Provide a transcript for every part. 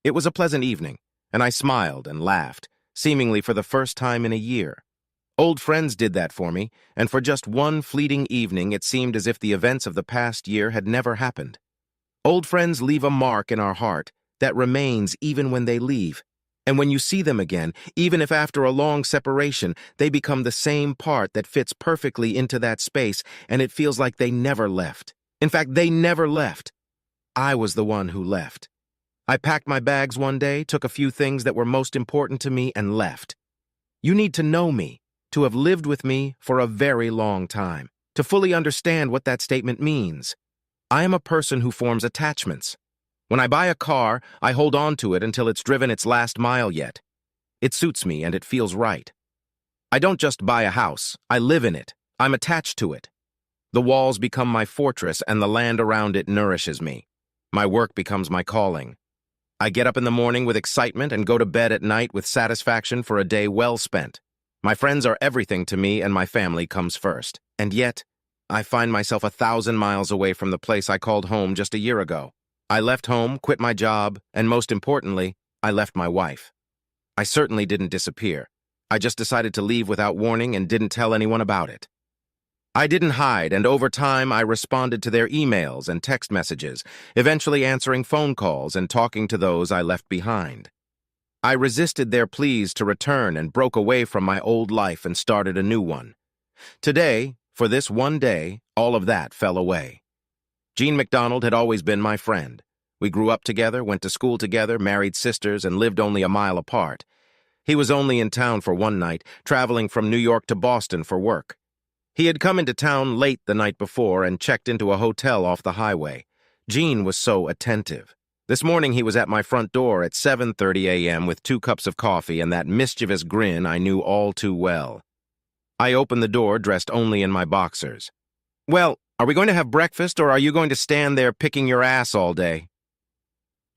It was a pleasant evening, and I smiled and laughed, seemingly for the first time in a year. Old friends did that for me, and for just one fleeting evening it seemed as if the events of the past year had never happened. Old friends leave a mark in our heart that remains even when they leave. And when you see them again, even if after a long separation, they become the same part that fits perfectly into that space, and it feels like they never left. In fact, they never left. I was the one who left. I packed my bags one day, took a few things that were most important to me, and left. You need to know me, to have lived with me for a very long time, to fully understand what that statement means. I am a person who forms attachments. When I buy a car, I hold on to it until it's driven its last mile yet. It suits me and it feels right. I don't just buy a house, I live in it. I'm attached to it. The walls become my fortress and the land around it nourishes me. My work becomes my calling. I get up in the morning with excitement and go to bed at night with satisfaction for a day well spent. My friends are everything to me and my family comes first. And yet, I find myself 1,000 miles away from the place I called home just a year ago. I left home, quit my job, and most importantly, I left my wife. I certainly didn't disappear. I just decided to leave without warning and didn't tell anyone about it. I didn't hide, and over time I responded to their emails and text messages, eventually answering phone calls and talking to those I left behind. I resisted their pleas to return and broke away from my old life and started a new one. Today, for this one day, all of that fell away. Jean MacDonald had always been my friend. We grew up together, went to school together, married sisters, and lived only a mile apart. He was only in town for one night, traveling from New York to Boston for work. He had come into town late the night before and checked into a hotel off the highway. Jean was so attentive. This morning he was at my front door at 7:30 a.m. with 2 cups of coffee and that mischievous grin I knew all too well. I opened the door dressed only in my boxers. "Well, are we going to have breakfast or are you going to stand there picking your ass all day?"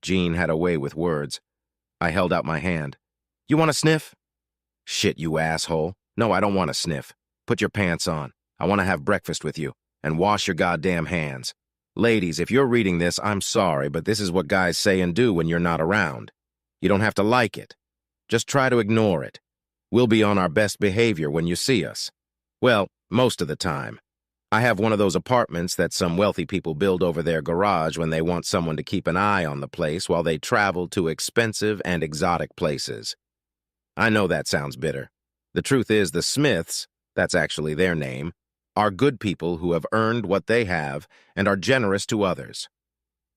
Jean had a way with words. I held out my hand. "You want a sniff?" "Shit, you asshole. No, I don't want a sniff. Put your pants on. I want to have breakfast with you. And wash your goddamn hands. Ladies, if you're reading this, I'm sorry, but this is what guys say and do when you're not around. You don't have to like it. Just try to ignore it. We'll be on our best behavior when you see us. Well, most of the time. I have one of those apartments that some wealthy people build over their garage when they want someone to keep an eye on the place while they travel to expensive and exotic places. I know that sounds bitter. The truth is the Smiths, that's actually their name, are good people who have earned what they have and are generous to others.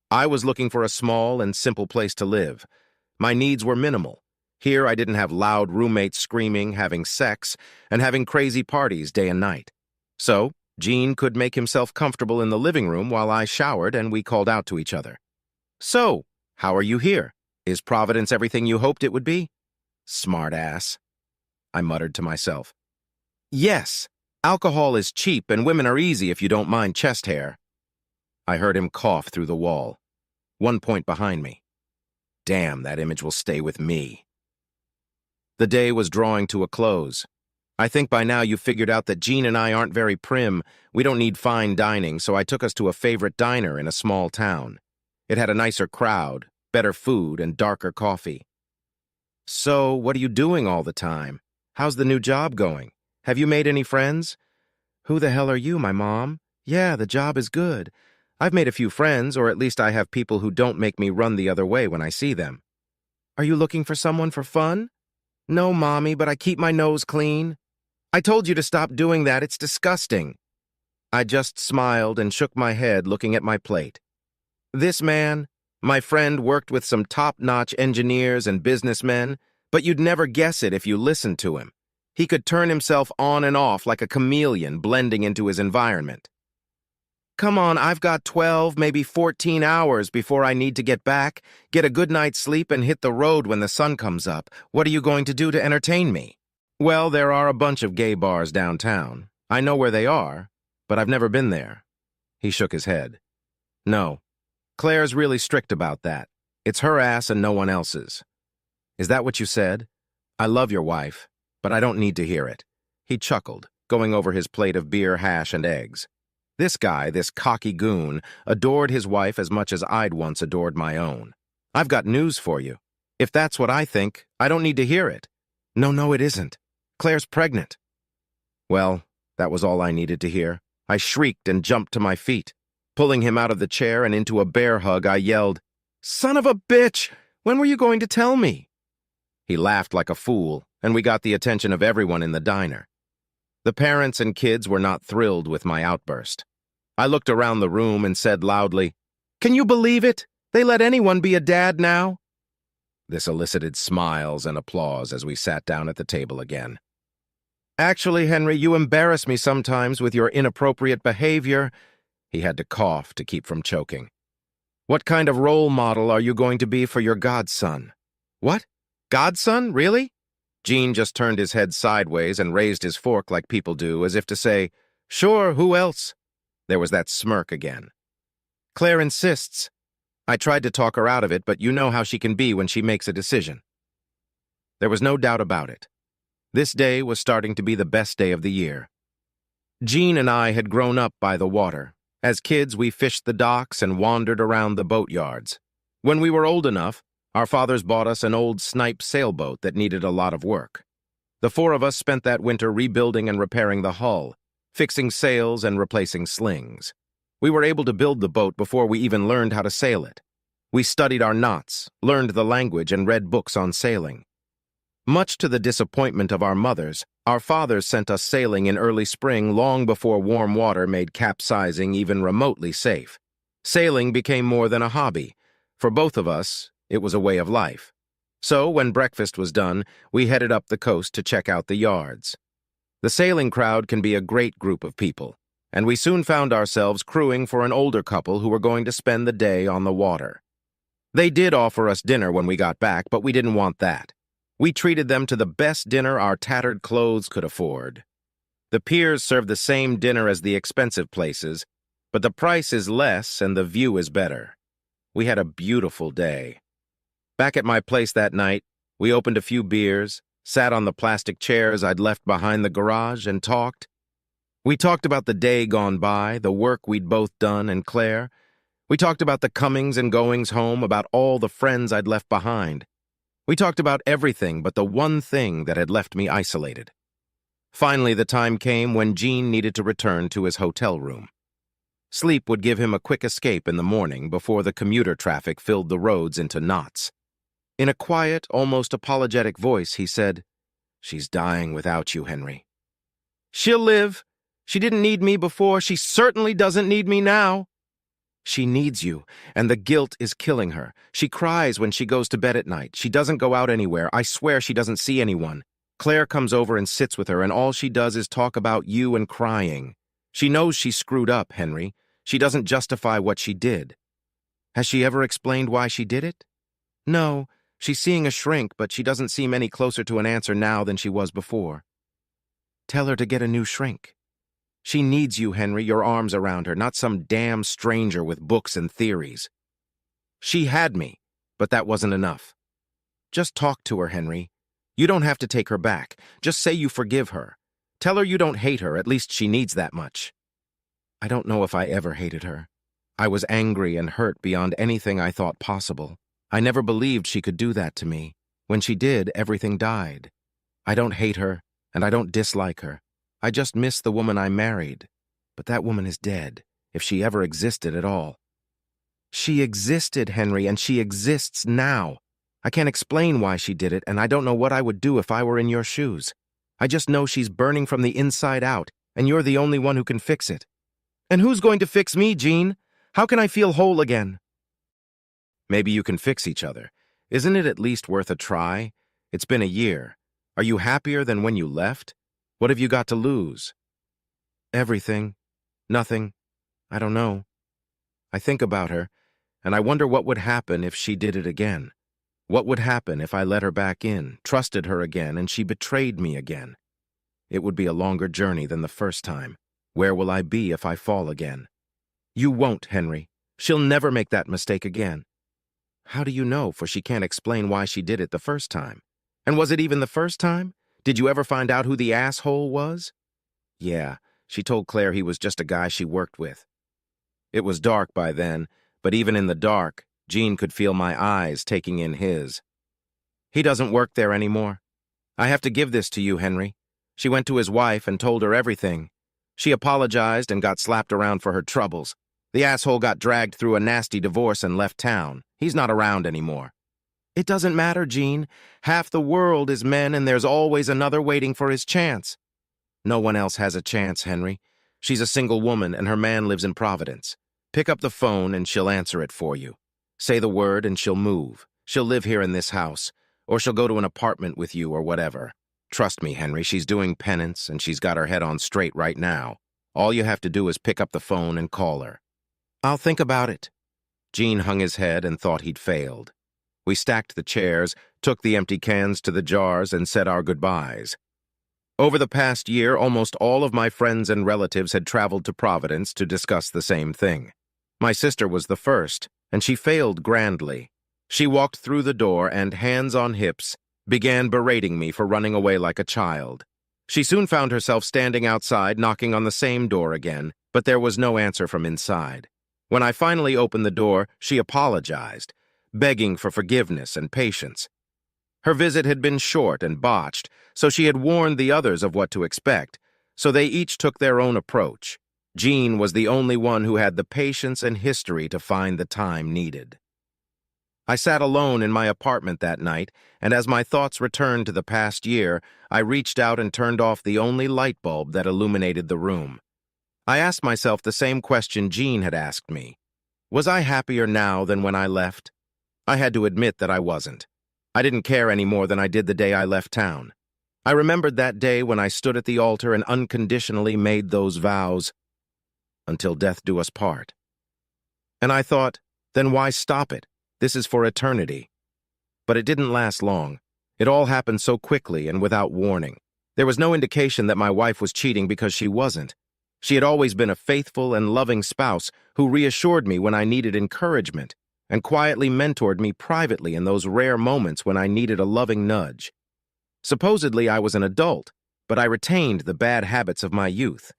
I was looking for a small and simple place to live. My needs were minimal. Here I didn't have loud roommates screaming, having sex, and having crazy parties day and night. So, Jean could make himself comfortable in the living room while I showered and we called out to each other. "So, how are you here? Is Providence everything you hoped it would be?" "Smart ass," I muttered to myself. "Yes, alcohol is cheap and women are easy if you don't mind chest hair." I heard him cough through the wall. 1 point behind me. Damn, that image will stay with me. The day was drawing to a close. I think by now you've figured out that Jean and I aren't very prim. We don't need fine dining, so I took us to a favorite diner in a small town. It had a nicer crowd, better food, and darker coffee. "So, what are you doing all the time? How's the new job going? Have you made any friends?" "Who the hell are you, my mom?" "Yeah, the job is good. I've made a few friends, or at least I have people who don't make me run the other way when I see them." "Are you looking for someone for fun?" "No, Mommy, but I keep my nose clean." "I told you to stop doing that. It's disgusting." I just smiled and shook my head looking at my plate. This man, my friend, worked with some top-notch engineers and businessmen, but you'd never guess it if you listened to him. He could turn himself on and off like a chameleon, blending into his environment. "Come on, I've got 12, maybe 14 hours before I need to get back, get a good night's sleep, and hit the road when the sun comes up. What are you going to do to entertain me?" "Well, there are a bunch of gay bars downtown. I know where they are, but I've never been there." He shook his head. "No. Claire's really strict about that. It's her ass and no one else's." "Is that what you said? I love your wife, but I don't need to hear it." He chuckled, going over his plate of beer, hash, and eggs. This guy, this cocky goon, adored his wife as much as I'd once adored my own. I've got news for you. If that's what I think, I don't need to hear it. No, it isn't. Claire's pregnant. Well, that was all I needed to hear. I shrieked and jumped to my feet. Pulling him out of the chair and into a bear hug, I yelled, "Son of a bitch! When were you going to tell me?" He laughed like a fool, and we got the attention of everyone in the diner. The parents and kids were not thrilled with my outburst. I looked around the room and said loudly, "Can you believe it? They let anyone be a dad now?" This elicited smiles and applause as we sat down at the table again. "Actually, Henry, you embarrass me sometimes with your inappropriate behavior." He had to cough to keep from choking. "What kind of role model are you going to be for your godson?" "What? Godson? Really?" Gene just turned his head sideways and raised his fork like people do, as if to say, "Sure, who else?" There was that smirk again. "Claire insists." I tried to talk her out of it, but you know how she can be when she makes a decision. There was no doubt about it. This day was starting to be the best day of the year. Gene and I had grown up by the water. As kids, we fished the docks and wandered around the boatyards. When we were old enough, our fathers bought us an old snipe sailboat that needed a lot of work. The four of us spent that winter rebuilding and repairing the hull, fixing sails and replacing slings. We were able to build the boat before we even learned how to sail it. We studied our knots, learned the language, and read books on sailing. Much to the disappointment of our mothers, our fathers sent us sailing in early spring long before warm water made capsizing even remotely safe. Sailing became more than a hobby. For both of us, it was a way of life. So, when breakfast was done, we headed up the coast to check out the yards. The sailing crowd can be a great group of people, and we soon found ourselves crewing for an older couple who were going to spend the day on the water. They did offer us dinner when we got back, but we didn't want that. We treated them to the best dinner our tattered clothes could afford. The piers serve the same dinner as the expensive places, but the price is less and the view is better. We had a beautiful day. Back at my place that night, we opened a few beers, sat on the plastic chairs I'd left behind the garage, and talked. We talked about the day gone by, the work we'd both done, and Claire. We talked about the comings and goings home, about all the friends I'd left behind. We talked about everything but the one thing that had left me isolated. Finally, the time came when Gene needed to return to his hotel room. Sleep would give him a quick escape in the morning before the commuter traffic filled the roads into knots. In a quiet, almost apologetic voice, he said, "She's dying without you, Henry." "She'll live. She didn't need me before. She certainly doesn't need me now." "She needs you, and the guilt is killing her. She cries when she goes to bed at night. She doesn't go out anywhere. I swear she doesn't see anyone. Claire comes over and sits with her, and all she does is talk about you and crying. She knows she screwed up, Henry. She doesn't justify what she did." "Has she ever explained why she did it?" "No. She's seeing a shrink, but she doesn't seem any closer to an answer now than she was before." "Tell her to get a new shrink. She needs you, Henry, your arms around her, not some damn stranger with books and theories." "She had me, but that wasn't enough." "Just talk to her, Henry. You don't have to take her back. Just say you forgive her. Tell her you don't hate her, at least she needs that much." "I don't know if I ever hated her. I was angry and hurt beyond anything I thought possible. I never believed she could do that to me. When she did, everything died. I don't hate her, and I don't dislike her. I just miss the woman I married. But that woman is dead, if she ever existed at all." "She existed, Henry, and she exists now. I can't explain why she did it, and I don't know what I would do if I were in your shoes. I just know she's burning from the inside out, and you're the only one who can fix it." "And who's going to fix me, Gene? How can I feel whole again?" "Maybe you can fix each other. Isn't it at least worth a try? It's been a year. Are you happier than when you left? What have you got to lose?" "Everything. Nothing. I don't know. I think about her, and I wonder what would happen if she did it again. What would happen if I let her back in, trusted her again, and she betrayed me again? It would be a longer journey than the first time. Where will I be if I fall again?" "You won't, Henry. She'll never make that mistake again." "How do you know? For she can't explain why she did it the first time. And was it even the first time? Did you ever find out who the asshole was?" "Yeah, she told Claire he was just a guy she worked with." It was dark by then, but even in the dark, Jean could feel my eyes taking in his. He doesn't work there anymore. I have to give this to you, Henry. She went to his wife and told her everything. She apologized and got slapped around for her troubles. The asshole got dragged through a nasty divorce and left town. He's not around anymore. It doesn't matter, Jean. Half the world is men and there's always another waiting for his chance. No one else has a chance, Henry. She's a single woman and her man lives in Providence. Pick up the phone and she'll answer it for you. Say the word and she'll move. She'll live here in this house, or she'll go to an apartment with you or whatever. Trust me, Henry, she's doing penance and she's got her head on straight right now. All you have to do is pick up the phone and call her. I'll think about it. Jean hung his head and thought he'd failed. We stacked the chairs, took the empty cans to the jars, and said our goodbyes. Over the past year, almost all of my friends and relatives had traveled to Providence to discuss the same thing. My sister was the first, and she failed grandly. She walked through the door and, hands on hips, began berating me for running away like a child. She soon found herself standing outside, knocking on the same door again, but there was no answer from inside. When I finally opened the door, she apologized, begging for forgiveness and patience. Her visit had been short and botched, so she had warned the others of what to expect, so they each took their own approach. Jean was the only one who had the patience and history to find the time needed. I sat alone in my apartment that night, and as my thoughts returned to the past year, I reached out and turned off the only light bulb that illuminated the room. I asked myself the same question Jean had asked me. Was I happier now than when I left? I had to admit that I wasn't. I didn't care any more than I did the day I left town. I remembered that day when I stood at the altar and unconditionally made those vows, until death do us part. And I thought, then why stop it? This is for eternity. But it didn't last long. It all happened so quickly and without warning. There was no indication that my wife was cheating because she wasn't. She had always been a faithful and loving spouse who reassured me when I needed encouragement and quietly mentored me privately in those rare moments when I needed a loving nudge. Supposedly I was an adult, but I retained the bad habits of my youth.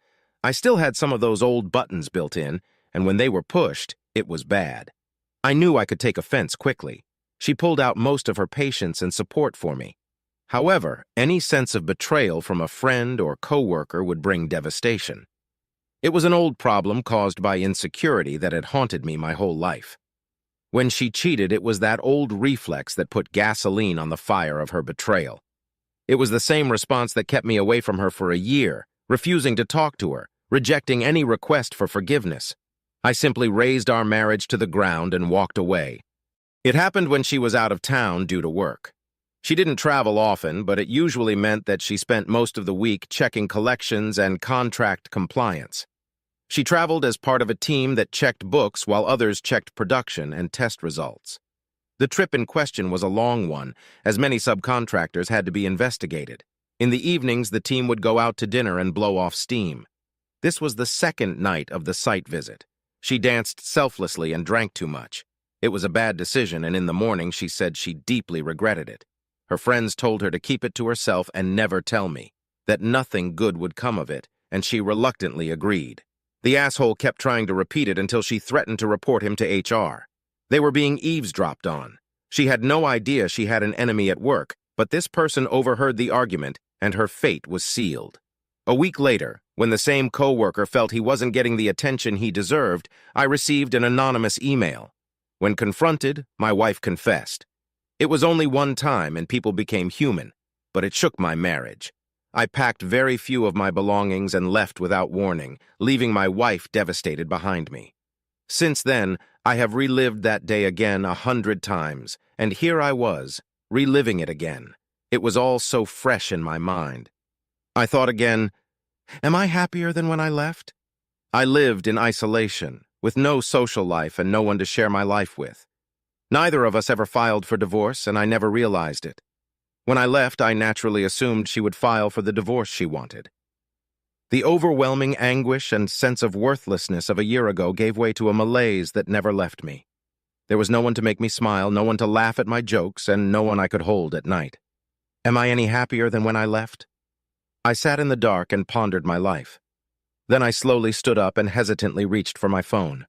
I still had some of those old buttons built in, and when they were pushed, it was bad. I knew I could take offense quickly. She pulled out most of her patience and support for me. However, any sense of betrayal from a friend or coworker would bring devastation. It was an old problem caused by insecurity that had haunted me my whole life. When she cheated, it was that old reflex that put gasoline on the fire of her betrayal. It was the same response that kept me away from her for a year, refusing to talk to her, rejecting any request for forgiveness. I simply razed our marriage to the ground and walked away. It happened when she was out of town due to work. She didn't travel often, but it usually meant that she spent most of the week checking collections and contract compliance. She traveled as part of a team that checked books while others checked production and test results. The trip in question was a long one, as many subcontractors had to be investigated. In the evenings, the team would go out to dinner and blow off steam. This was the second night of the site visit. She danced selflessly and drank too much. It was a bad decision, and in the morning she said she deeply regretted it. Her friends told her to keep it to herself and never tell me, that nothing good would come of it, and she reluctantly agreed. The asshole kept trying to repeat it until she threatened to report him to HR. They were being eavesdropped on. She had no idea she had an enemy at work, but this person overheard the argument, and her fate was sealed. A week later, when the same coworker felt he wasn't getting the attention he deserved, I received an anonymous email. When confronted, my wife confessed. It was only one time and people became human, but it shook my marriage. I packed very few of my belongings and left without warning, leaving my wife devastated behind me. Since then, I have relived that day again 100 times, and here I was, reliving it again. It was all so fresh in my mind. I thought again, am I happier than when I left? I lived in isolation, with no social life and no one to share my life with. Neither of us ever filed for divorce, and I never realized it. When I left, I naturally assumed she would file for the divorce she wanted. The overwhelming anguish and sense of worthlessness of a year ago gave way to a malaise that never left me. There was no one to make me smile, no one to laugh at my jokes, and no one I could hold at night. Am I any happier than when I left? I sat in the dark and pondered my life. Then I slowly stood up and hesitantly reached for my phone.